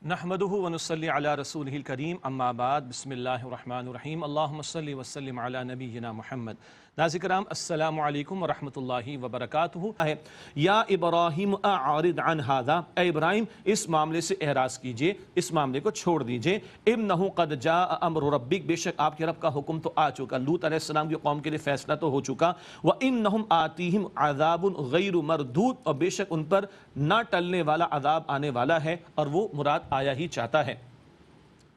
نحمدہ ونصلی علی رسولہ الکریم اما بعد بسم اللہ الرحمن الرحیم اللہم صلی وسلم علی نبینا محمد۔ ناظرین کرام السلام علیکم ورحمۃ اللہ وبرکاتہ۔ یا ابراہیم اعرض عن ھذا، اے ابراہیم اس معاملے سے اعراض کیجئے، اس معاملے کو چھوڑ دیجئے۔ انہ قد جاء امر ربک، بے شک آپ کے رب کا حکم تو آ چکا، لوط علیہ السلام کی قوم کے لیے فیصلہ تو ہو چکا۔ وانہم آتیہم عذاب غیر مردود، اور بے شک ان پر نہ ٹلنے والا عذاب آنے والا ہے، اور وہ مراد آیا ہی چاہتا ہے۔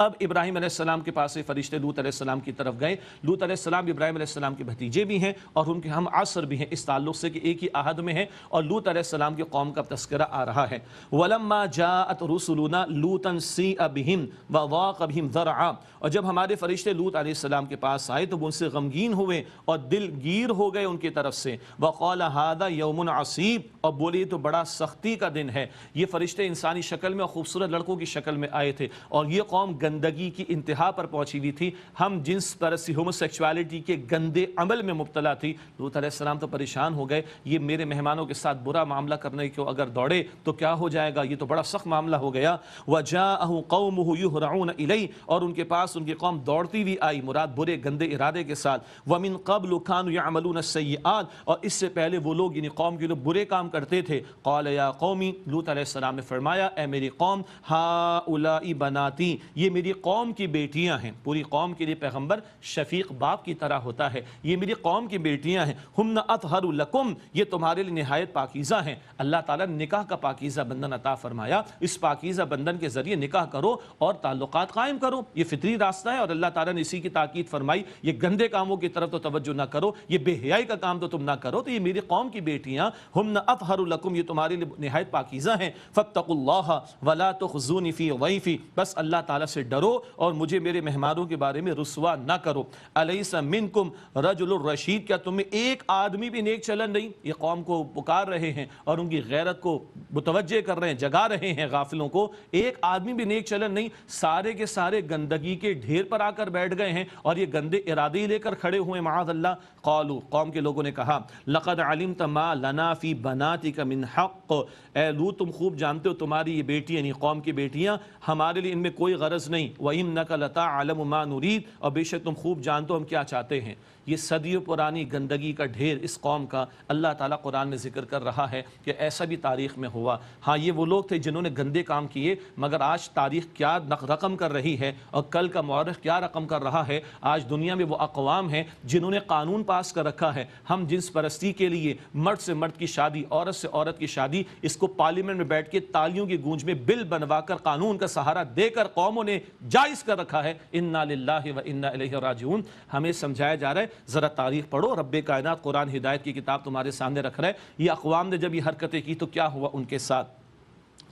اب ابراہیم علیہ السلام کے پاس سے فرشتے لوط علیہ السلام کی طرف گئے۔ لوط علیہ السلام ابراہیم علیہ السلام کے بھتیجے بھی ہیں اور ان کے ہم عصر بھی ہیں، اس تعلق سے کہ ایک ہی عہد میں ہیں، اور لوط علیہ السلام کی قوم کا تذکرہ آ رہا ہے۔ وَلَمَّا جَاءَتْ رُسُلُنَا لُوطًا سِیءَ بِهِمْ وَضَاقَ بِهِمْ ذَرْعًا، اور جب ہمارے فرشتے لوط علیہ السلام کے پاس آئے تو وہ ان سے غمگین ہوئے اور دل گیر ہو گئے ان کی طرف سے۔ وَقَالَ هَذَا يَوْمٌ عَصِیب، اور بولے یہ تو بڑا سختی کا دن ہے۔ یہ فرشتے انسانی شکل میں اور خوبصورت لڑکوں کی شکل میں آئے تھے، اور یہ قوم گندگی کی انتہا پر پہنچی ہوئی تھی، ہم جنس پرستی ہوموسیکشوالٹی کے گندے عمل میں مبتلا تھی۔ لوط علیہ السلام تو پریشان ہو گئے، یہ میرے مہمانوں کے ساتھ برا معاملہ کرنے کو اگر دوڑے تو کیا ہو جائے گا، یہ تو بڑا سخت معاملہ ہو گیا۔ وَجَاءَهُ قَوْمُهُ يُهْرَعُونَ إِلَيْهِ، اور ان کے پاس ان کی قوم دوڑتی ہوئی آئی، مراد برے گندے ارادے کے ساتھ۔ وَمِن قَبْلُ كَانُوا يَعْمَلُونَ السَّيِّئَاتِ، اور اس سے پہلے وہ لوگ یعنی قوم کے لوگ برے کام کرتے تھے۔ قَالَ يَا قَوْمِ، لوط علیہ السلام نے فرمایا اے میری قوم، هَؤُلَاءِ بَنَاتِي، یہ میری قوم کی بیٹیاں ہیں۔ پوری قوم کے لیے پیغمبر شفیق باپ کی طرح ہوتا ہے، یہ میری قوم کی بیٹیاں ہیں۔ ہن اطہر لکم، یہ تمہارے لیے نہایت پاکیزہ ہیں۔ اللہ تعالیٰ نے نکاح کا پاکیزہ بندھن عطا فرمایا، اس پاکیزہ بندھن کے ذریعے نکاح کرو اور تعلقات قائم کرو، یہ فطری راستہ ہے، اور اللہ تعالیٰ نے اسی کی تاکید فرمائی، یہ گندے کاموں کی طرف تو توجہ نہ کرو، یہ بے حیائی کا کام تو تم نہ کرو، تو یہ میری قوم کی بیٹیاں ہن اطہر لکم، یہ تمہارے لیے نہایت پاکیزہ ہیں۔ فاتقوا اللہ ولا تخزونی فی ضیفی، بس اللہ تعالیٰ سے ڈرو اور مجھے میرے مہمانوں کے بارے میں رسوا نہ کرو۔ الیس منکم رجل الرشید، کیا تم میں ایک آدمی بھی نیک چلن نہیں؟ یہ قوم کو پکار رہے ہیں اور ان کی غیرت کو متوجہ کر رہے ہیں، جگا رہے ہیں غافلوں کو، ایک آدمی بھی نیک چلن نہیں، سارے کے سارے گندگی کے ڈھیر پر آ کر بیٹھ گئے ہیں اور یہ گندے ارادے لے کر کھڑے ہوئے معاذ اللہ۔ قالوا، قوم کے لوگوں نے کہا لقد علمت ما لنا فی بناتک من حق، اے لوط تم خوب جانتے ہو تمہاری یہ بیٹی یعنی قوم کی بیٹیاں ہمارے لیے ان میں کوئی غرض نہیں۔ وَإِنَّكَ لَتَعْلَمُ مَا نُرِيدُ، اور بے شک تم خوب جانتے ہو ہم کیا چاہتے ہیں۔ یہ صدیوں پرانی گندگی کا ڈھیر اس قوم کا اللہ تعالیٰ قرآن میں ذکر کر رہا ہے کہ ایسا بھی تاریخ میں ہوا۔ ہاں یہ وہ لوگ تھے جنہوں نے گندے کام کیے، مگر آج تاریخ کیا رقم کر رہی ہے اور کل کا مورخ کیا رقم کر رہا ہے۔ آج دنیا میں وہ اقوام ہیں جنہوں نے قانون پاس کر رکھا ہے، ہم جنس پرستی کے لیے مرد سے مرد کی شادی، عورت سے عورت کی شادی، اس کو پارلیمنٹ میں بیٹھ کے تالیوں کی گونج میں بل بنوا کر قانون کا سہارا دے کر قوموں نے جائز کر رکھا ہے۔ انا للہ و انا الیہ راجعون۔ ہمیں سمجھایا جا رہا ہے ذرا تاریخ پڑھو، رب کائنات قرآن ہدایت کی کتاب تمہارے سامنے رکھ رہا ہے، یہ اقوام نے جب یہ حرکتیں کی تو کیا ہوا ان کے ساتھ۔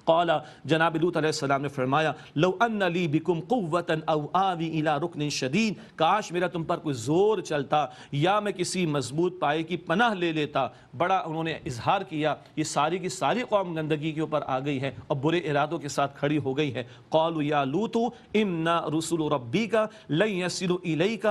قال، جناب لوط علیہ السلام نے فرمایا لو ان لی بکم قوتا او آوی الی رکن شدید، کاش میرا تم پر کوئی زور چلتا یا میں کسی مضبوط پائے کی پناہ لے لیتا۔ بڑا انہوں نے اظہار کیا، یہ ساری کی ساری قوم گندگی کے اوپر آ گئی ہے اور برے ارادوں کے ساتھ کھڑی ہو گئی ہے۔ قالوا یا لوط ان رسل ربک لن یصلوا الیک،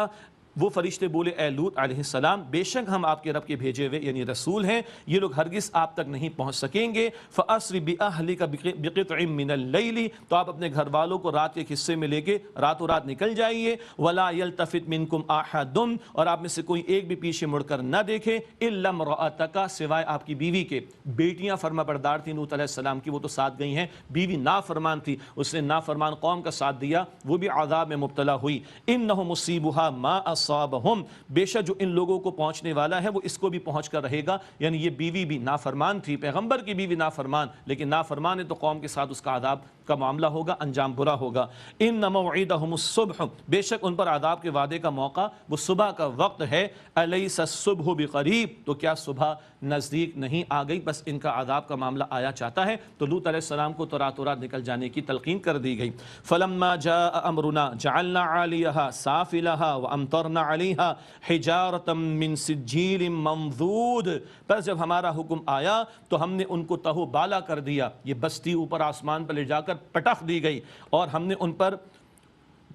وہ فرشتے بولے اے لوط علیہ السلام بے شک ہم آپ کے رب کے بھیجے ہوئے یعنی رسول ہیں، یہ لوگ ہرگز آپ تک نہیں پہنچ سکیں گے۔ فَأَسْرِ بِأَهْلِكَ بِقِطْعٍ مِّنَ اللَّيْلِ، تو آپ اپنے گھر والوں کو رات کے حصے میں لے کے راتوں رات نکل جائیے۔ وَلَا يَلْتَفِتْ مِنْكُمْ أَحَدٌ، اور آپ میں سے کوئی ایک بھی پیچھے مڑ کر نہ دیکھے، إِلَّا امْرَأَتَكَ، سوائے آپ کی بیوی کے۔ بیٹیاں فرما بردار تھیں لوط علیہ السلام کی، وہ تو ساتھ گئی ہیں، بیوی نافرمان تھی، اس نے نافرمان قوم کا ساتھ دیا، وہ بھی عذاب میں مبتلا ہوئی۔ إِنَّهُ مُصِيبُهَا مَا أَصَابَهُمْ، بے شک جو ان لوگوں کو پہنچنے والا ہے وہ اس کو بھی پہنچ کر رہے گا۔ یعنی یہ بیوی بھی نافرمان تھی، پیغمبر کی بیوی نافرمان، لیکن نافرمان ہے تو قوم کے ساتھ اس کا عذاب کا معاملہ ہوگا، انجام برا ہوگا۔ ان موعدہم الصبح، بے شک ان پر عذاب کے وعدے کا موقع وہ صبح کا وقت ہے۔ الیس الصبح بقریب، تو کیا صبح نزدیک نہیں آ گئی؟ بس ان کا عذاب کا معاملہ آیا چاہتا ہے، تو لوط علیہ السلام کو تو راتوں رات نکل جانے کی تلقین کر دی گئی۔ فلما جاء امرنا جعلنا عالیہا سافلہا وامطرنا علیہا حجارۃ من سجیل منضود، بس جب ہمارا حکم آیا تو ہم نے ان کو تہو بالا کر دیا، یہ بستی اوپر آسمان پر لے جا کر پٹخ دی گئی، اور ہم نے ان پر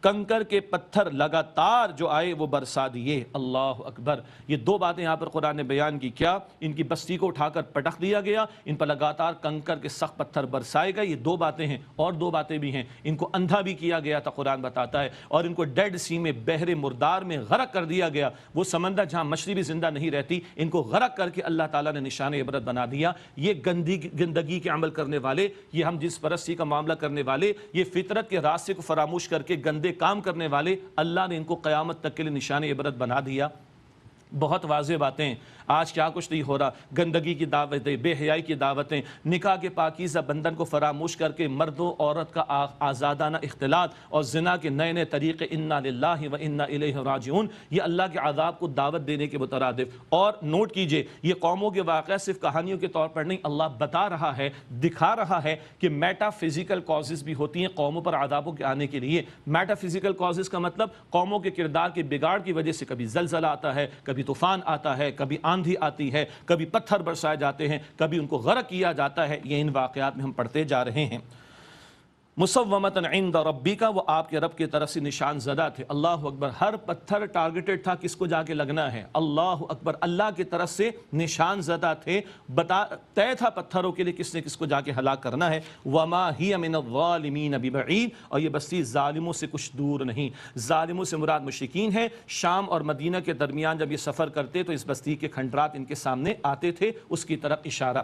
کنکر کے پتھر لگاتار جو آئے وہ برسا دیے۔ اللہ اکبر، یہ دو باتیں یہاں پر قرآن نے بیان کی۔ کیا؟ ان کی بستی کو اٹھا کر پٹخ دیا گیا، ان پر لگاتار کنکر کے سخت پتھر برسائے گئے، یہ دو باتیں ہیں، اور دو باتیں بھی ہیں۔ ان کو اندھا بھی کیا گیا تھا قرآن بتاتا ہے، اور ان کو ڈیڈ سی میں، بحر مردار میں غرق کر دیا گیا، وہ سمندر جہاں مچھلی بھی زندہ نہیں رہتی، ان کو غرق کر کے اللہ تعالیٰ نے نشان عبرت بنا دیا۔ یہ گندگی کے عمل کرنے والے، یہ ہم جس پرستی کا معاملہ کرنے والے، یہ فطرت کے راستے کو فراموش کر کے گندے کام کرنے والے، اللہ نے ان کو قیامت تک کے لیے نشان عبرت بنا دیا۔ بہت واضح باتیں۔ آج کیا کچھ نہیں ہو رہا، گندگی کی دعوتیں، بے حیائی کی دعوتیں، نکاح کے پاکیزہ بندھن کو فراموش کر کے مرد و عورت کا آزادانہ اختلاط اور زنا کے نئے نئے طریقے، انا للہ و انا الیہ راجعون، یہ اللہ کے عذاب کو دعوت دینے کے مترادف۔ اور نوٹ کیجئے، یہ قوموں کے واقعہ صرف کہانیوں کے طور پر نہیں، اللہ بتا رہا ہے، دکھا رہا ہے کہ میٹا فزیکل کازز بھی ہوتی ہیں قوموں پر عذابوں کے آنے کے لیے۔ میٹا فزیکل کازز کا مطلب قوموں کے کردار کے بگاڑ کی وجہ سے کبھی زلزلہ آتا ہے، کبھی طوفان آتا ہے، کبھی آندھی آتی ہے، کبھی پتھر برسائے جاتے ہیں، کبھی ان کو غرق کیا جاتا ہے۔ یہ ان واقعات میں ہم پڑھتے جا رہے ہیں۔ مصومتاً عند ربک، وہ آپ کے رب کی طرف سے نشان زدہ تھے۔ اللہ اکبر، ہر پتھر ٹارگیٹڈ تھا کس کو جا کے لگنا ہے۔ اللہ اکبر، اللہ کی طرف سے نشان زدہ تھے، طے تھا پتھروں کے لیے کس نے کس کو جا کے ہلاک کرنا ہے۔ وما ہی من الظالمین ببعید، اور یہ بستی ظالموں سے کچھ دور نہیں۔ ظالموں سے مراد مشرکین ہے۔ شام اور مدینہ کے درمیان جب یہ سفر کرتے تو اس بستی کے کھنڈرات ان کے سامنے آتے تھے، اس کی طرف اشارہ۔